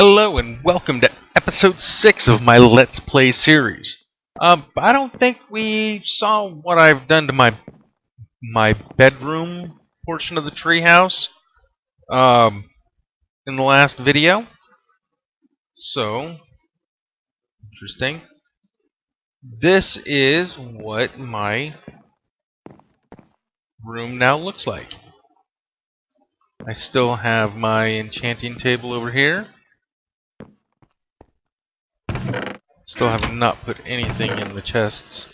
Hello and welcome to episode 6 of my Let's Play series. I don't think we saw what I've done to my bedroom portion of the treehouse in the last video. So, interesting. This is what my room now looks like. I still have my enchanting table over here. Still have not put anything in the chests.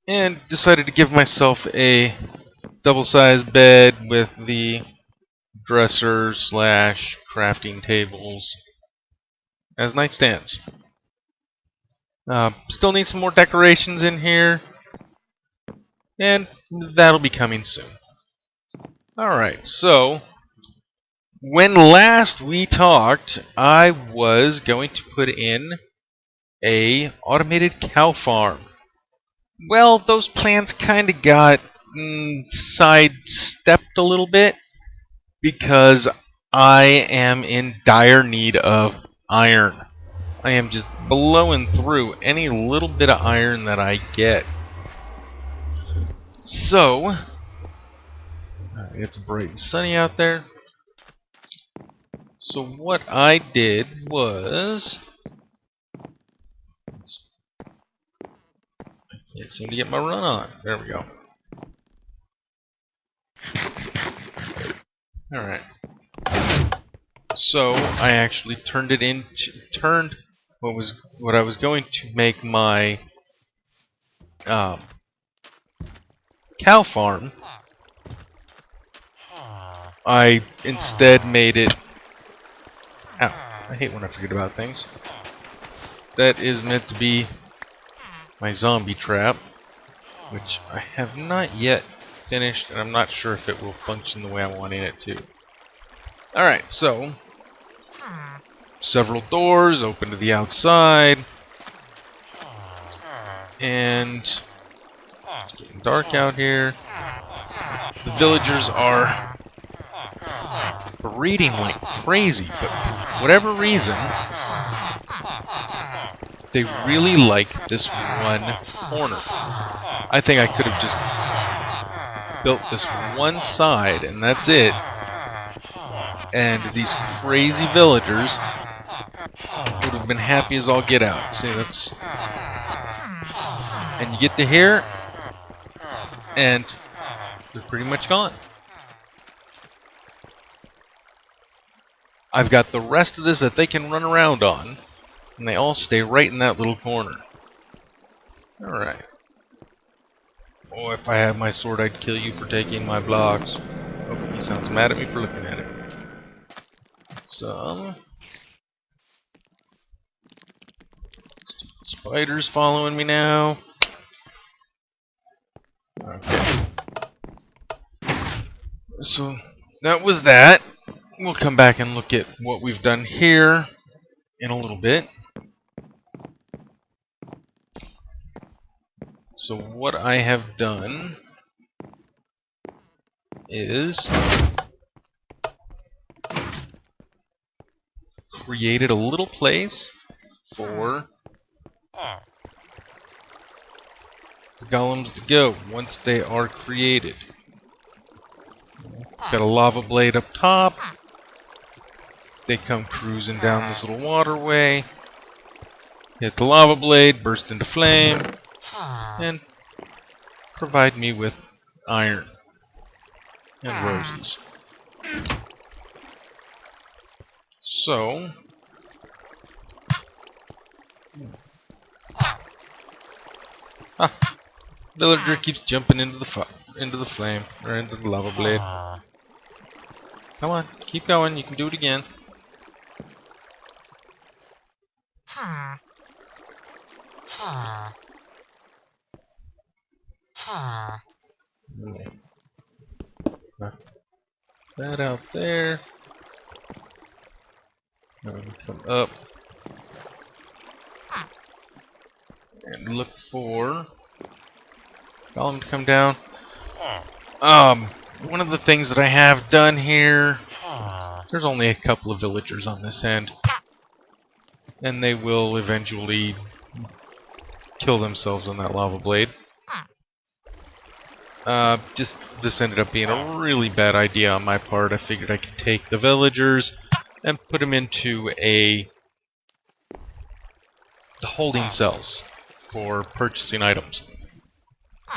And decided to give myself a double-sized bed with the dresser slash crafting tables as nightstands. Still need some more decorations in here. And that'll be coming soon. Alright, so when last we talked, I was going to put in a automated cow farm. Well, those plans kind of got sidestepped a little bit because I am in dire need of iron. I am just blowing through any little bit of iron that I get. So, it's bright and sunny out there. So what I did was, I can't seem to get my run on. There we go. Alright. So I actually turned what I was going to make my cow farm. I instead made it. Ow, I hate when I forget about things. That is meant to be my zombie trap, which I have not yet finished, and I'm not sure if it will function the way I'm wanting it to. Alright, so several doors open to the outside, and it's getting dark out here. The villagers are breeding like crazy, but for whatever reason, they really like this one corner. I think I could have just built this one side, and that's it. And these crazy villagers would have been happy as all get out. See, that's... And you get to here, and they're pretty much gone. I've got the rest of this that they can run around on, and they all stay right in that little corner. Alright. Oh, if I had my sword, I'd kill you for taking my blocks. Oh, he sounds mad at me for looking at it. Some spiders following me now. Okay. So, that was that. We'll come back and look at what we've done here in a little bit. So what I have done is created a little place for the golems to go once they are created. It's got a lava blade up top. They come cruising down this little waterway, hit the lava blade, burst into flame, and provide me with iron and roses. So, villager keeps jumping into the flame or into the lava blade. Come on, keep going. You can do it again. That out there. Now we come up and look for golem to come down. One of the things that I have done here there's only a couple of villagers on this end, and they will eventually kill themselves on that lava blade. Just this ended up being a really bad idea on my part. I figured I could take the villagers and put them into the holding cells for purchasing items.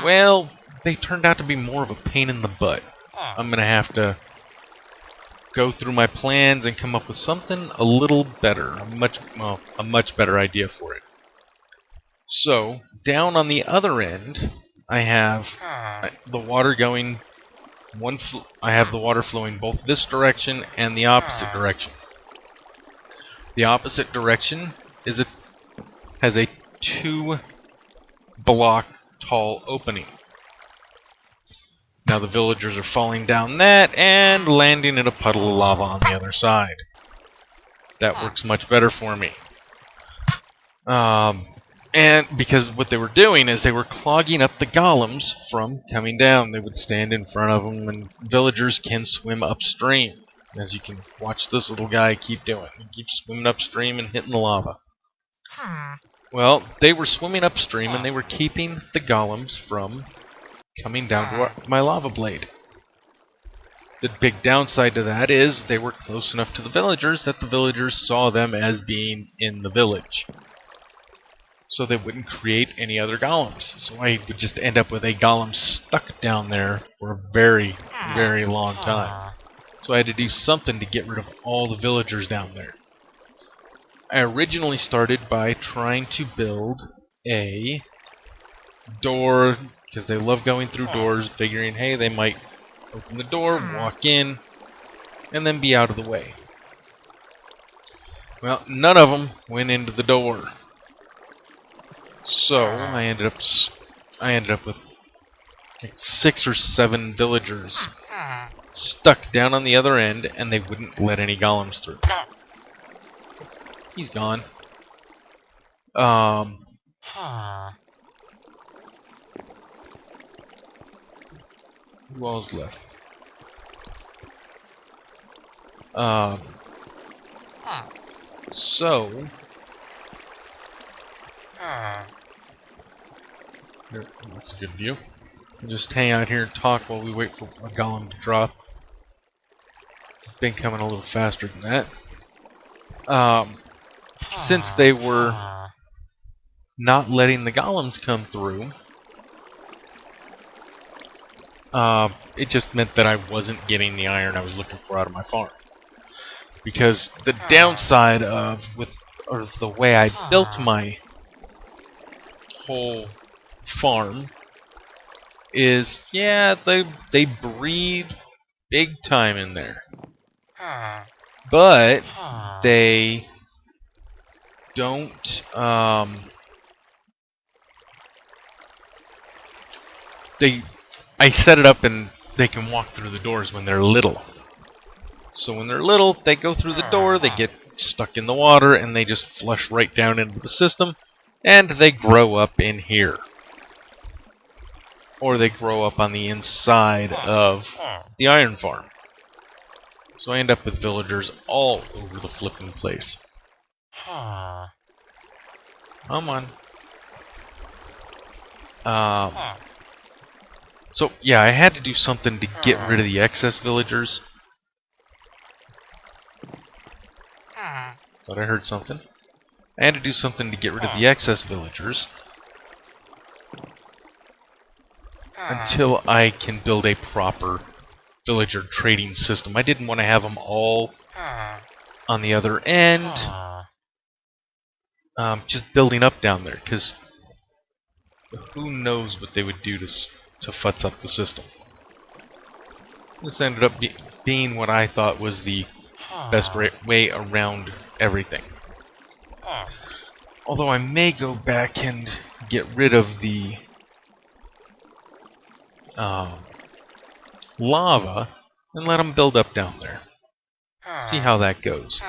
Well, they turned out to be more of a pain in the butt. I'm gonna have to go through my plans and come up with something a little better, a much better idea for it. So, down on the other end, I have the water going I have the water flowing both this direction and the opposite direction. The opposite direction has a 2-block tall opening. Now the villagers are falling down that and landing in a puddle of lava on the other side. That works much better for me. And because what they were doing is they were clogging up the golems from coming down. They would stand in front of them, and villagers can swim upstream. As you can watch this little guy keep doing. He keeps swimming upstream and hitting the lava. Well, they were swimming upstream and they were keeping the golems from coming down to my lava blade. The big downside to that is they were close enough to the villagers that the villagers saw them as being in the village. So they wouldn't create any other golems. So I would just end up with a golem stuck down there for a very, very long time. So I had to do something to get rid of all the villagers down there. I originally started by trying to build a door, because they love going through doors, figuring, hey, they might open the door, walk in, and then be out of the way. Well, none of them went into the door. So I ended up with like 6 or 7 villagers stuck down on the other end, and they wouldn't let any golems through. He's gone. Who else left? So here, that's a good view. We'll just hang out here and talk while we wait for a golem to drop. It's been coming a little faster than that. Since they were not letting the golems come through, it just meant that I wasn't getting the iron I was looking for out of my farm. Because the downside of the way I built my whole farm is, yeah, they breed big time in there, but they don't I set it up and they can walk through the doors when they're little. So when they're little, they go through the door, they get stuck in the water, and they just flush right down into the system, and they grow up in here. Or they grow up on the inside of the iron farm. So I end up with villagers all over the flipping place. Come on. So, yeah, I had to do something to get rid of the excess villagers. Thought I heard something. I had to do something to get rid of the excess villagers until I can build a proper villager trading system. I didn't want to have them all on the other end, just building up down there, because who knows what they would do to futz up the system. This ended up being what I thought was the best way around everything. Although I may go back and get rid of the lava and let them build up down there. See how that goes.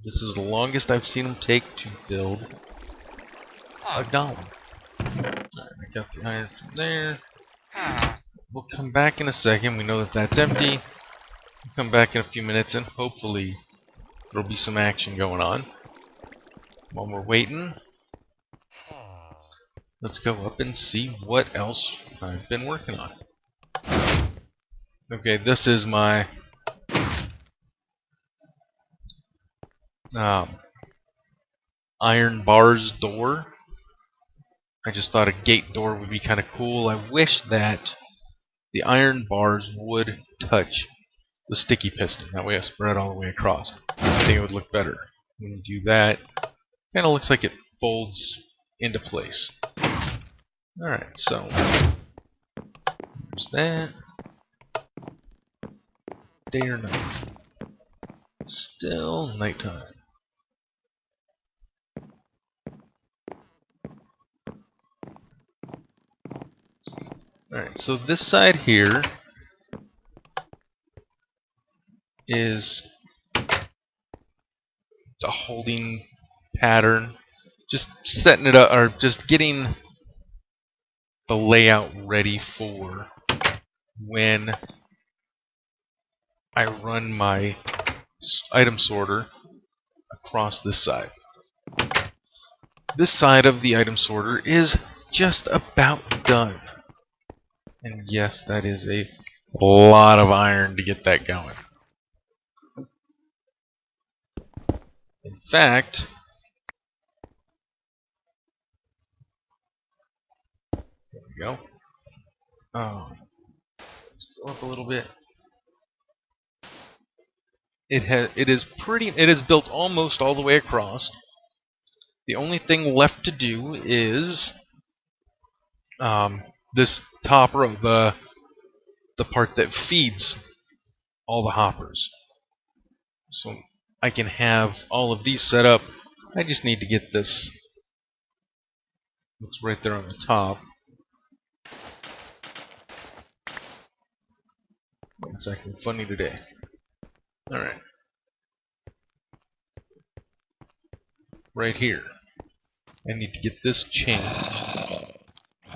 This is the longest I've seen them take to build a golem. Alright, I got the iron from there. We'll come back in a second. We know that that's empty. We'll come back in a few minutes and hopefully there'll be some action going on. While we're waiting, let's go up and see what else I've been working on. Okay, this is my iron bars door. I just thought a gate door would be kind of cool. I wish that the iron bars would touch the sticky piston. That way it spread all the way across. I think it would look better. When you do that, kind of looks like it folds into place. Alright, so there's that. Day or night? Still nighttime. Alright, so this side here is the holding pattern. Just setting it up, or just getting the layout ready for when I run my item sorter across this side. This side of the item sorter is just about done. And yes, that is a lot of iron to get that going. In fact, there we go. Let's go up a little bit. It is built almost all the way across. The only thing left to do is this top row, the part that feeds all the hoppers. So I can have all of these set up. I just need to get this. It's right there on the top. It's acting funny today. Alright. Right here. I need to get this chain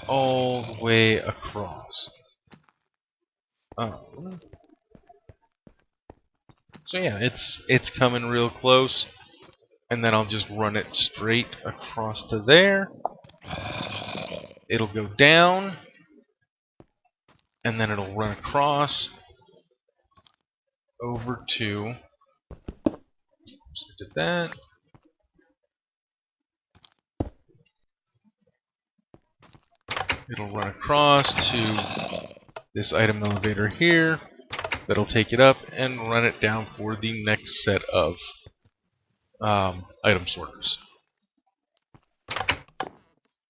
all the way across. So yeah, it's coming real close. And then I'll just run it straight across to there. It'll go down. And then it'll run across over to, just did that. It'll run across to this item elevator here. That'll take it up and run it down for the next set of item sorters.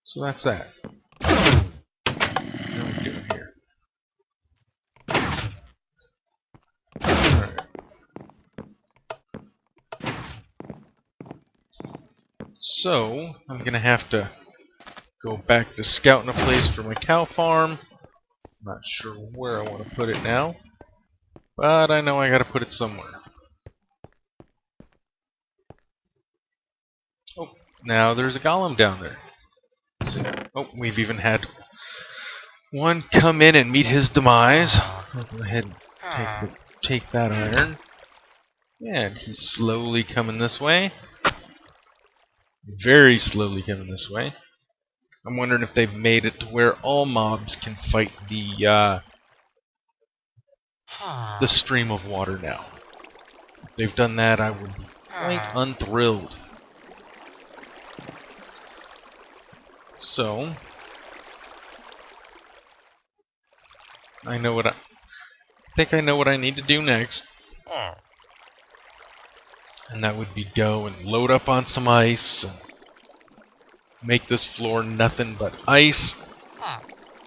So that's that. What are we doing here? Alright. So, I'm gonna have to go back to scouting a place for my cow farm. Not sure where I want to put it now, but I know I gotta put it somewhere. Oh, now there's a golem down there. So, oh, we've even had one come in and meet his demise. I'll go ahead and take that iron. And he's slowly coming this way. Very slowly coming this way. I'm wondering if they've made it to where all mobs can fight the stream of water now. If they've done that, I would be quite unthrilled. So, I think I know what I need to do next. And that would be go and load up on some ice and make this floor nothing but ice.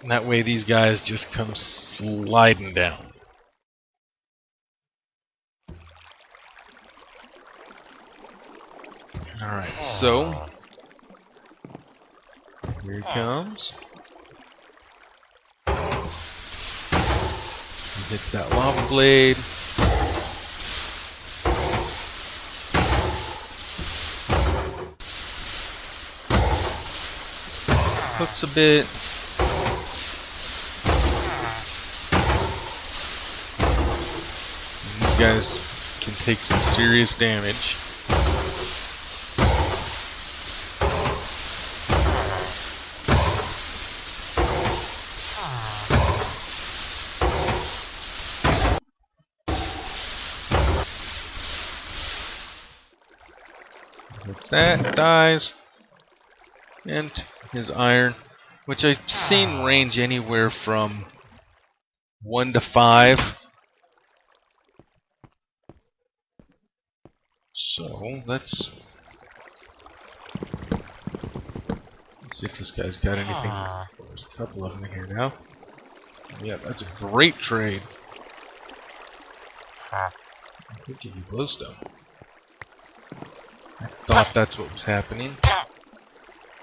And that way these guys just come sliding down. Alright, so here he comes. He hits that lava blade. cooks a bit. And these guys can take some serious damage. That's that, dies. And his iron, which I've seen range anywhere from 1 to 5. So let's see if this guy's got anything. There's a couple of them in here now. Yeah, that's a great trade. I could give you glowstone. I thought that's what was happening.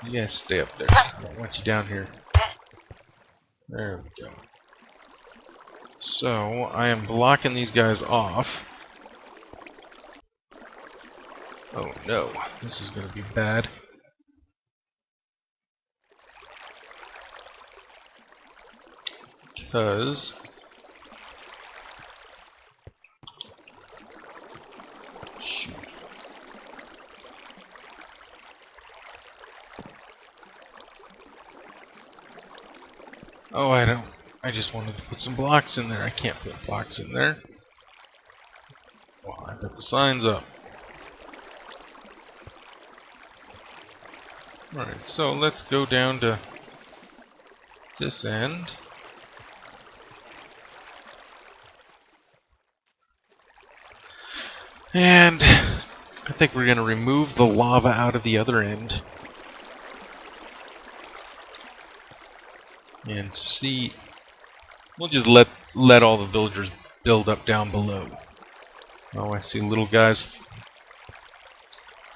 You guys stay up there. I don't want you down here. There we go. So, I am blocking these guys off. Oh no, this is going to be bad. Because... shoot. Oh, I just wanted to put some blocks in there. I can't put blocks in there. Well, I got the signs up. Alright, so let's go down to this end. And I think we're going to remove the lava out of the other end. And see... we'll just let all the villagers build up down below. Oh, I see little guys. I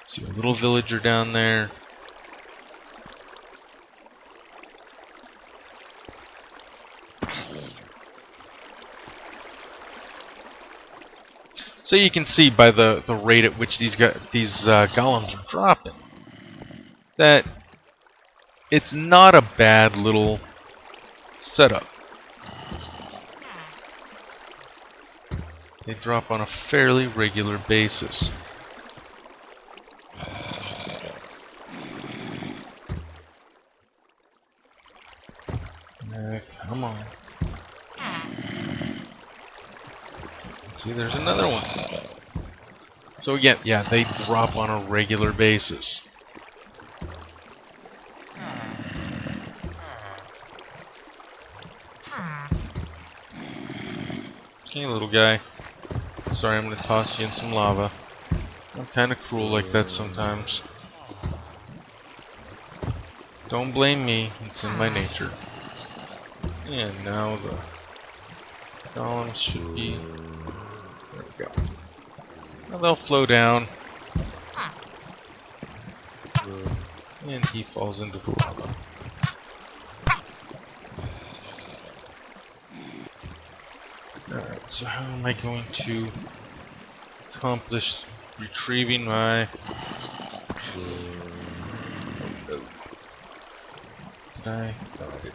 see a little villager down there. So you can see by the rate at which these golems are dropping that it's not a bad little setup. They drop on a fairly regular basis. Come on. See, there's another one. So again, yeah, they drop on a regular basis. Hey, little guy. Sorry, I'm going to toss you in some lava. I'm kind of cruel like that sometimes. Don't blame me, it's in my nature. And now the golems should be... there we go. Now they'll flow down. And he falls into the lava. Alright, so how am I going to accomplish retrieving my... Did I? No, I didn't.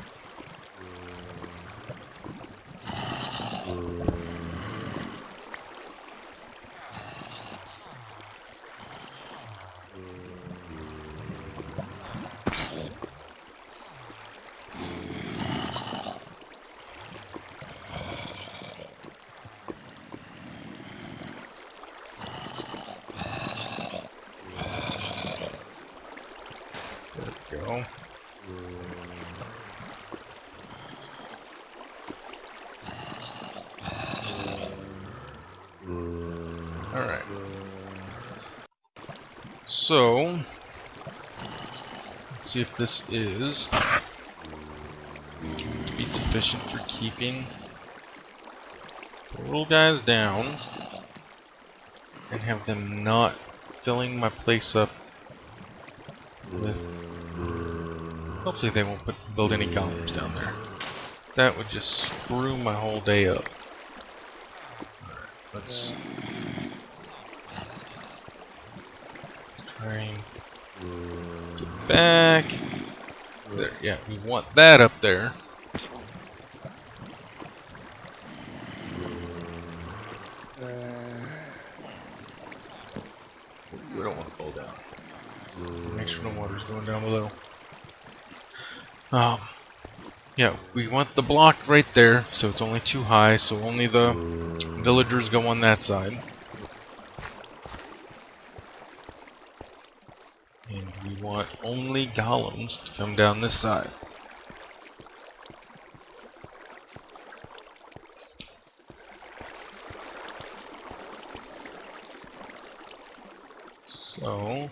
There we go. Alright. So, let's see if this is going to be sufficient for keeping the little guys down and have them not filling my place up with... hopefully they won't build any golems down there. That would just screw my whole day up. Let's try and get back. There, yeah, we want that up there. We don't want to fall down. Make sure no water's going down below. Yeah, we want the block right there, so it's only too high, so only the villagers go on that side. And we want only golems to come down this side. So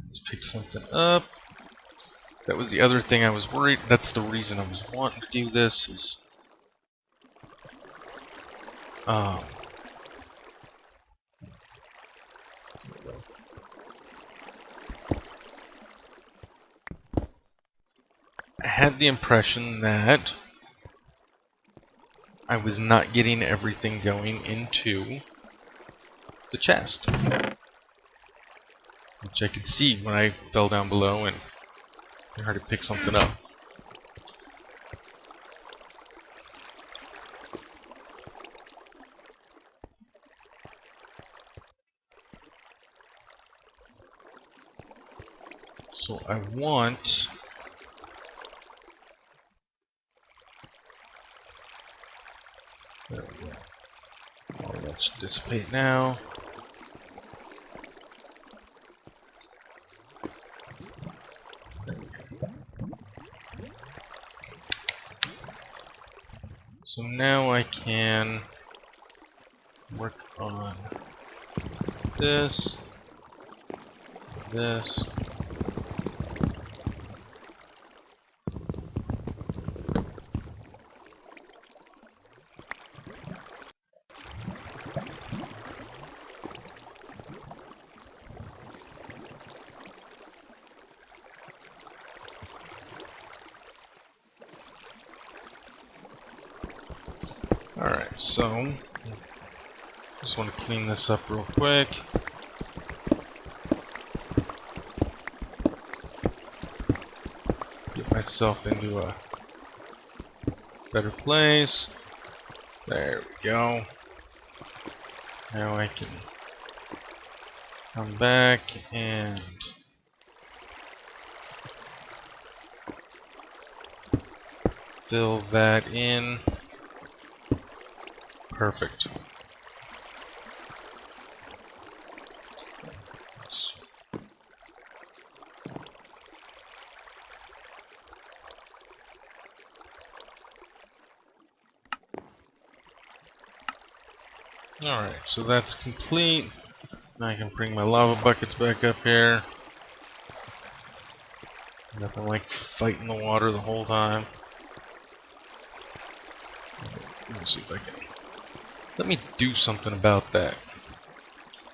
let's pick something up. That was the other thing I was worried. That's the reason I was wanting to do this is I had the impression that I was not getting everything going into the chest, which I could see when I fell down below and I had to pick something up. So I want there we go. All that should dissipate now. So now I can work on this, this. Alright, so just want to clean this up real quick. Get myself into a better place. There we go. Now I can come back and fill that in. Perfect. Alright, so that's complete. Now I can bring my lava buckets back up here. Nothing like fighting the water the whole time. Let me see if I can. Let me do something about that.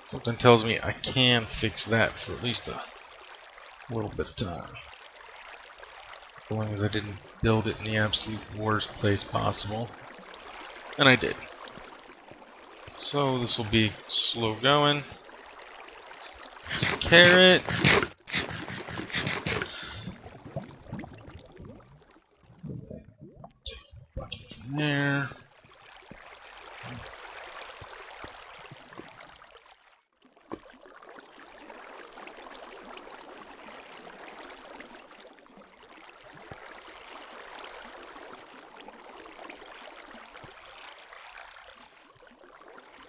Something tells me I can fix that for at least a little bit of time. As long as I didn't build it in the absolute worst place possible. And I did. So this will be slow going. Some carrot. Take a bucket from there.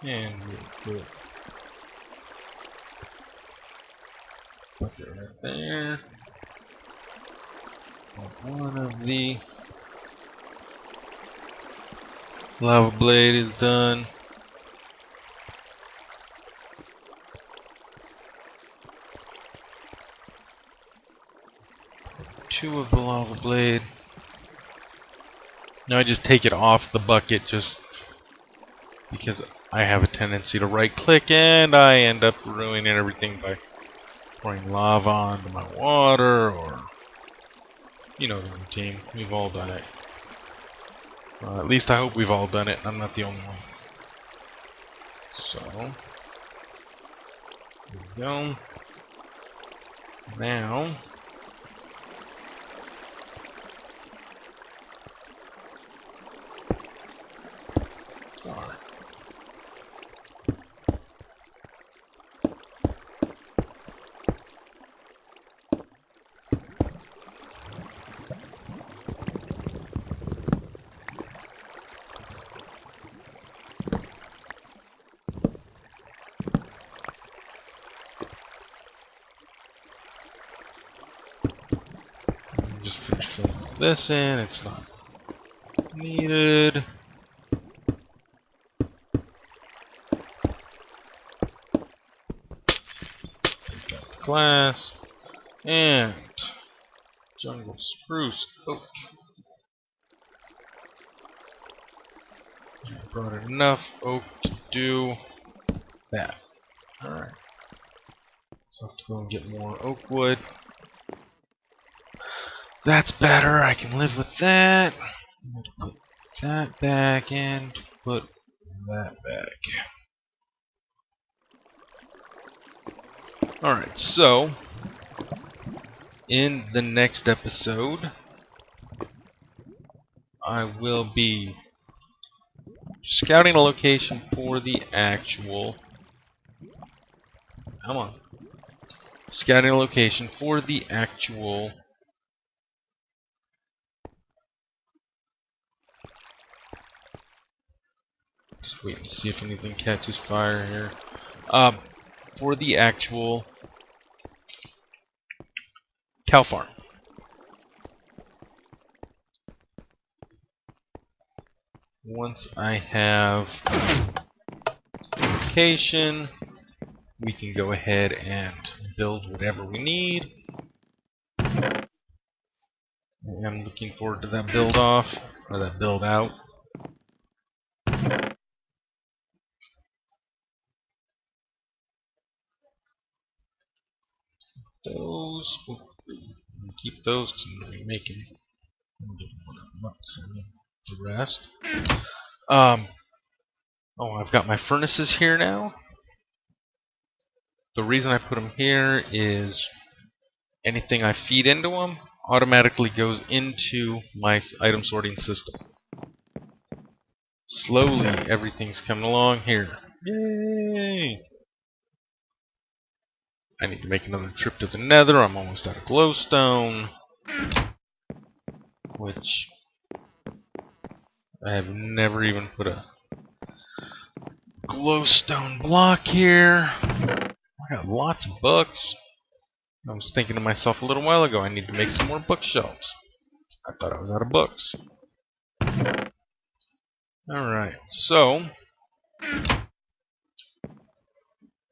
And we'll put bucket right there. One of the lava blade is done. Two of the lava blade. Now I just take it off the bucket just because I have a tendency to right click and I end up ruining everything by pouring lava onto my water, or you know the routine. We've all done it. At least I hope we've all done it. I'm not the only one. So there we go. Now, darn. Just finish filling this in. It's not needed. Got the glass and jungle spruce oak. I brought in enough oak to do that. Alright. So I have to go and get more oak wood. That's better. I can live with that. I'm going to put that back and put that back. Alright, so in the next episode, I will be scouting a location for the actual... Come on. Scouting a location for the actual... Just wait and see if anything catches fire here. For the actual cow farm. Once I have location, we can go ahead and build whatever we need. I'm looking forward to that build off, or that build out. Those, keep those because I'm going to be making the rest. Oh, I've got my furnaces here now. The reason I put them here is anything I feed into them automatically goes into my item sorting system. Slowly, everything's coming along here. Yay! I need to make another trip to the Nether. I'm almost out of glowstone, which I have never even put a glowstone block here. I got lots of books. I was thinking to myself a little while ago, I need to make some more bookshelves. I thought I was out of books. Alright, so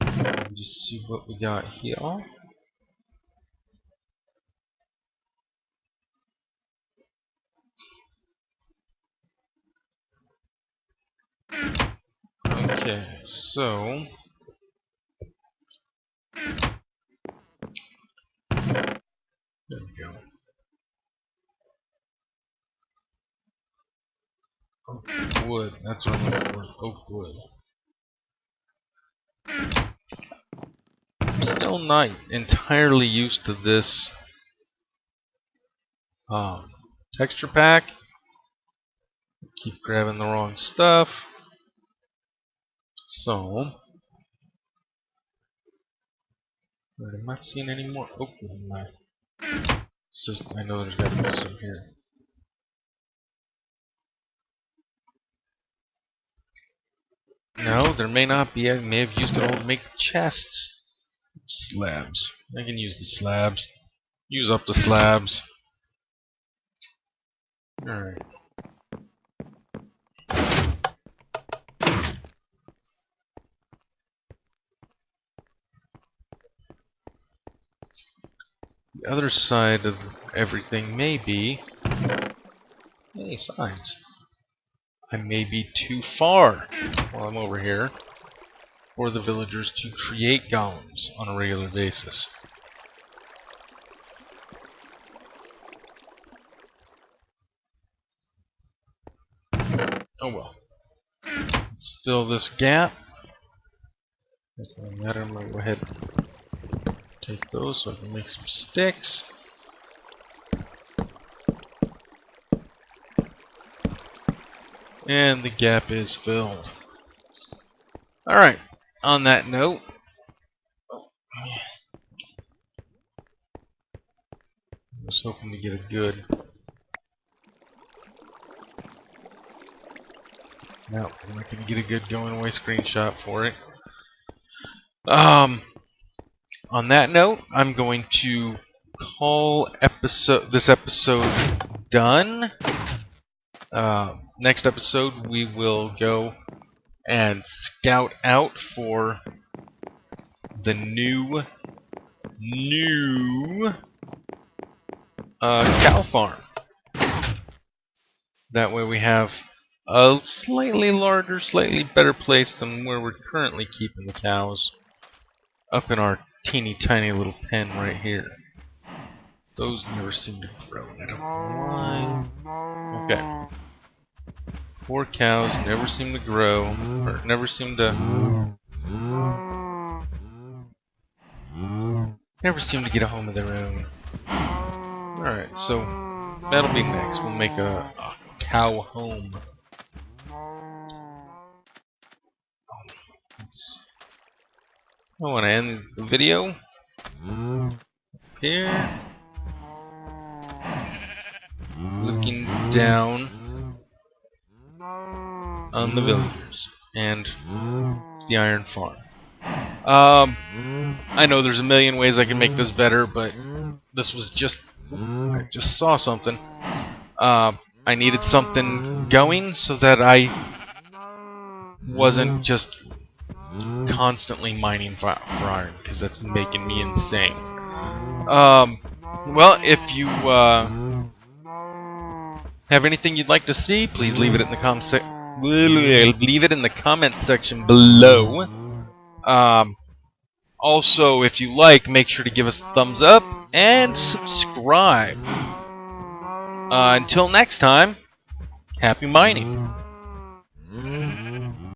let me just see what we got here. Okay, so there we go. Oak wood, that's what I'm looking for, oak wood. I'm still not entirely used to this texture pack. Keep grabbing the wrong stuff. So, I'm not seeing any more oak wood in my... It's just, I know there's got to be some here. No, there may not be. I may have used it all to make chests. Slabs. I can use the slabs. Use up the slabs. Alright. The other side of everything may be... Hey, signs. I may be too far while I'm over here for the villagers to create golems on a regular basis. Oh well. Let's fill this gap. Doesn't matter, I'm going to go ahead and Take those so I can make some sticks. And the gap is filled. Alright, on that note, I was hoping to get a good... No, I'm not going to get a good going away screenshot for it. On that note, I'm going to call this episode done. Next episode, we will go and scout out for the new cow farm. That way we have a slightly larger, slightly better place than where we're currently keeping the cows. Up in our teeny tiny little pen right here. Those never seem to grow. I don't know why. Okay. Poor cows never seem to grow, or never seem to get a home of their own. Alright, so that'll be next. We'll make a cow home. I want to end the video here, looking down on the villagers and the iron farm. I know there's a million ways I can make this better, but this was just, I just saw something. I needed something going so that I wasn't just constantly mining for iron, because that's making me insane. Well, if you have anything you'd like to see, please leave it in the comment section below. Also, if you like, make sure to give us a thumbs up and subscribe. Until next time, happy mining.